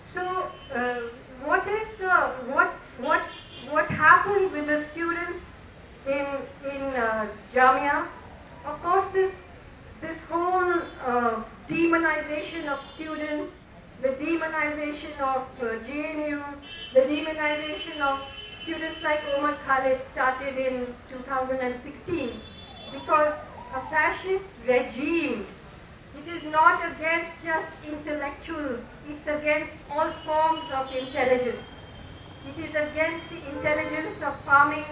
So, what is the what happened with the students in Jamia? Of course, this whole demonization of students, the demonization of JNU, the demonization of students like Omar Khalid started in 2016 because a fascist regime, it is not against just intellectuals, it's against all forms of intelligence. It is against the intelligence of farming,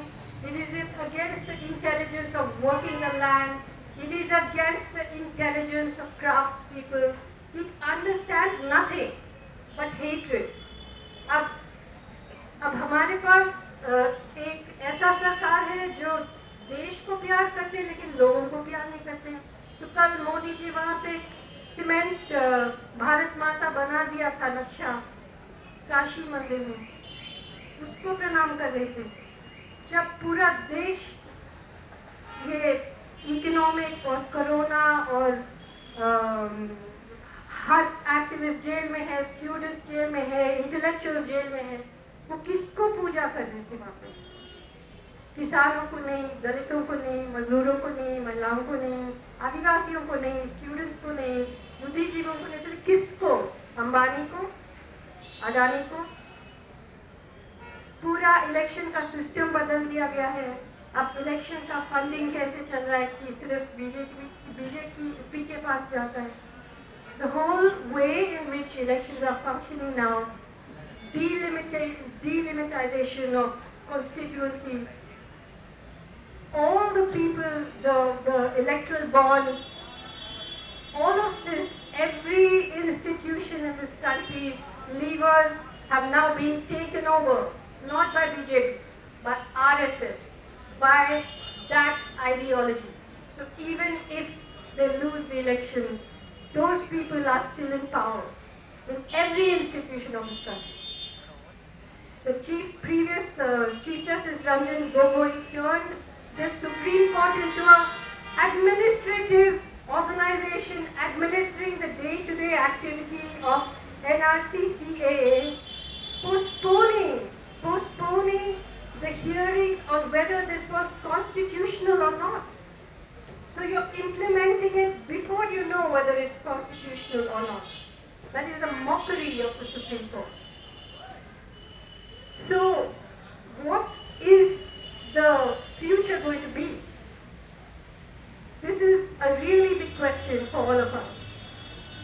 it is against the intelligence of working the land, it is against the intelligence of craftspeople. It understands nothing but hatred. अब हमारे पास एक ऐसा सरकार है जो देश को प्यार करते हैं लेकिन लोगों को प्यार नहीं करते हैं। तो कल मोदी जी वहाँ पे सीमेंट भारत माता बना दिया था नक्शा काशी मंदिर में, उसको प्रणाम कर रहे थे। जब पूरा देश ये इकोनॉमिक और कोरोना और हर एक्टिविस्ट जेल में है, स्टूडेंट्स जेल में है, इंटेलेक्चुअल जेल में है, वो किसको पूजा कर रहे थे वहाँ पे? किसानों को नहीं, दलितों को नहीं, मजदूरों को नहीं, महिलाओं को नहीं, आदिवासियों को नहीं, स्टूडेंट्स को नहीं, बुद्धिजीवियों को नहीं, तो किसको? अंबानी को, अडानी को। पूरा इलेक्शन का सिस्टम बदल दिया गया है। अब इलेक्शन का फंडिंग कैसे चल रहा है कि सिर्फ बीजेपी के पास जाता है। The whole way in which elections are functioning now, delimitization of constituencies, all the people, the electoral bonds, all of this, every institution in this country's levers have now been taken over, not by BJP, by RSS, by that ideology. So even if they lose the elections, those people are still in power in every institution of this country. The previous Chief Justice Ranjan Gogoi turned the Supreme Court into an administrative organization administering the day-to-day activity of NRC CAA, postponing the hearings on whether this was constitutional or not. So you're implementing it before you know whether it's constitutional or not. That is a mockery of the Supreme Court. So what is the future going to be? This is a really big question for all of us.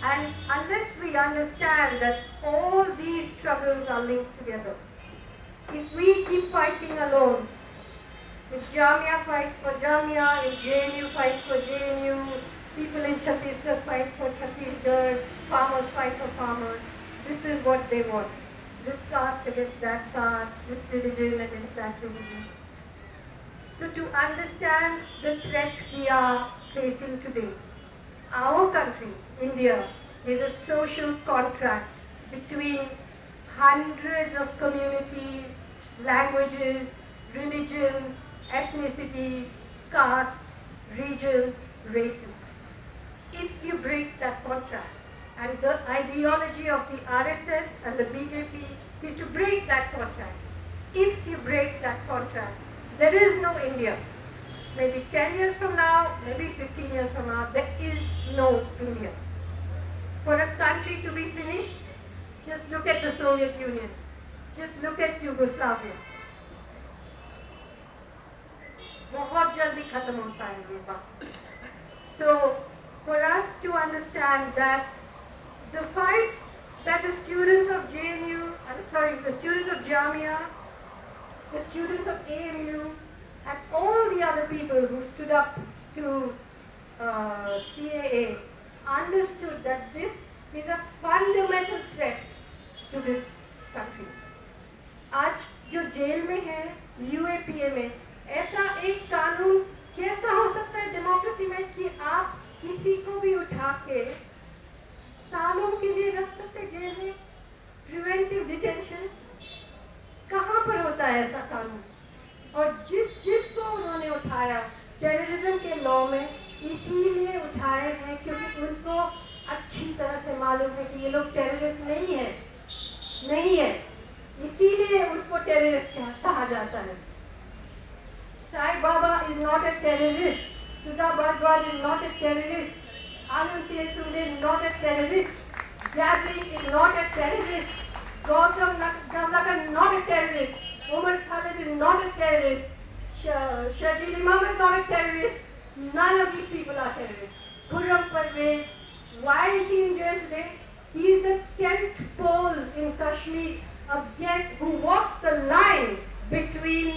And unless we understand that all these struggles are linked together, if we keep fighting alone, if Jamia fights for Jamia, if JNU fights for JNU, people in Chhattisgarh fight for Chhattisgarh, farmers fight for farmers, this is what they want. This caste against that caste, this religion against that religion. So to understand the threat we are facing today, our country, India, is a social contract between hundreds of communities, languages, religions, ethnicities, caste, regions, races. If you break that contract, and the ideology of the RSS and the BJP is to break that contract. If you break that contract, there is no India. Maybe 10 years from now, maybe 15 years from now, there is no India. For a country to be finished, just look at the Soviet Union. Just look at Yugoslavia. बहुत जल्दी खत्म होता है ये बात. So, for us to understand that the fight that the students of the students of Jamia, the students of AMU, and all the other people who stood up to CAA understood that this is a fundamental threat to this country. आज जो jail में है UAPA में, ऐसा एक कानून कैसा हो सकता है डेमोक्रेसी में कि आप किसी को भी उठा के सालों के लिए रख सकते जेल में? प्रिवेंटिव डिटेंशन कहाँ पर होता है ऐसा कानून? और जिसको उन्होंने उठाया टेररिज्म के लॉ में इसीलिए उठाए हैं क्योंकि उनको अच्छी तरह से मालूम है कि ये लोग टेररिस्ट नहीं है, टेररिस्ट कहा जाता है। Sai Baba is not a terrorist. Sudha Bhardwaj is not a terrorist. Anand Tesunde is not a terrorist. Jadli is not a terrorist. Gautam Navlakar is not a terrorist. Umar Khalid is not a terrorist. Shajil Imam is not a terrorist. None of these people are terrorists. Khurram Parvez, why is he in jail today? He is the 10th pole in Kashmir again who walks the line between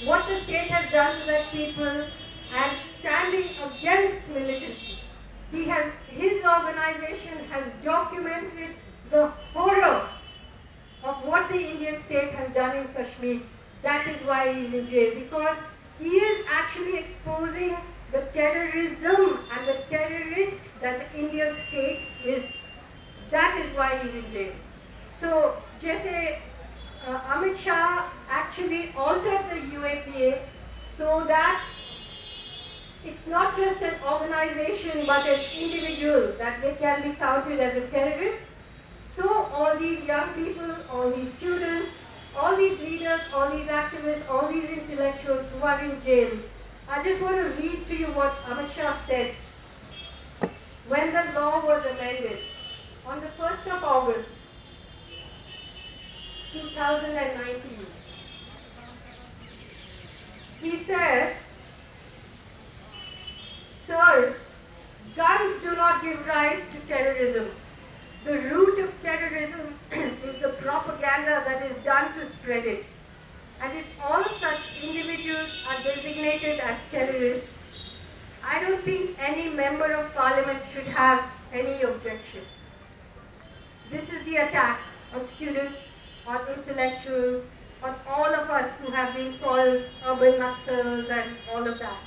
what the state has done to their people and standing against militancy. His organization has documented the horror of what the Indian state has done in Kashmir. That is why he is in jail, because he is actually exposing the terrorism and the terrorist that the Indian state is. That is why he is in jail. So, जैसे Amit Shah actually altered the UAPA so that it's not just an organization but an individual that they can be counted as a terrorist. So all these young people, all these students, all these leaders, all these activists, all these intellectuals who are in jail, I just want to read to you what Amit Shah said when the law was amended on the 1st of August 2019. He said, "Sir, guns do not give rise to terrorism. The root of terrorism is the propaganda that is done to spread it. And if all such individuals are designated as terrorists, I don't think any member of parliament should have any objection. This is the attack on students, on intellectuals, on all of us who have been called urban Naxals and all of that."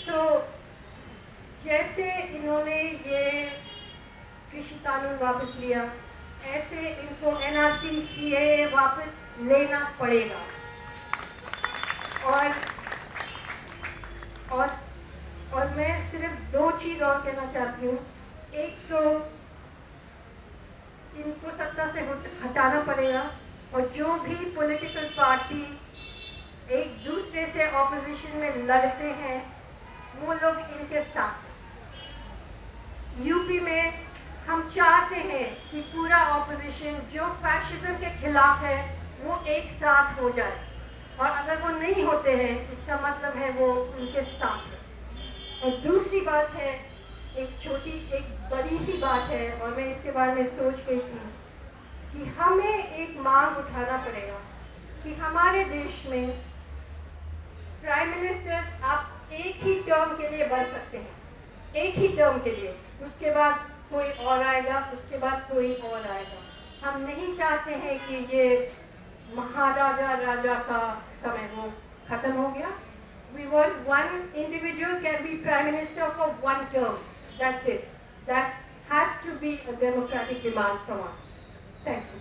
So, जैसे इन्होंने ये कृषि कानून वापस लिया, ऐसे इनको NRC CAA वापस लेना पड़ेगा। और मैं सिर्फ 2 चीज़ और कहना चाहती हूँ। एक तो इनको सत्ता से हटाना पड़ेगा, और जो भी पॉलिटिकल पार्टी एक दूसरे से ऑपोजिशन में लड़ते हैं वो लोग इनके साथ। यूपी में हम चाहते हैं कि पूरा ऑपोजिशन जो फैशिज्म के खिलाफ है वो एक साथ हो जाए, और अगर वो नहीं होते हैं इसका मतलब है वो उनके साथ है। और दूसरी बात है, एक बड़ी सी बात है, और मैं इसके बारे में सोच गई थी कि हमें एक मांग उठाना पड़ेगा कि हमारे देश में प्राइम मिनिस्टर आप एक ही टर्म के लिए बन सकते हैं, एक ही टर्म के लिए, उसके बाद कोई और आएगा, उसके बाद कोई और आएगा। हम नहीं चाहते हैं कि ये महाराजा राजा का समय वो खत्म हो गया। We want one individual can be prime minister for one term. That's it. That has to be a democratic demand from us. Thank you.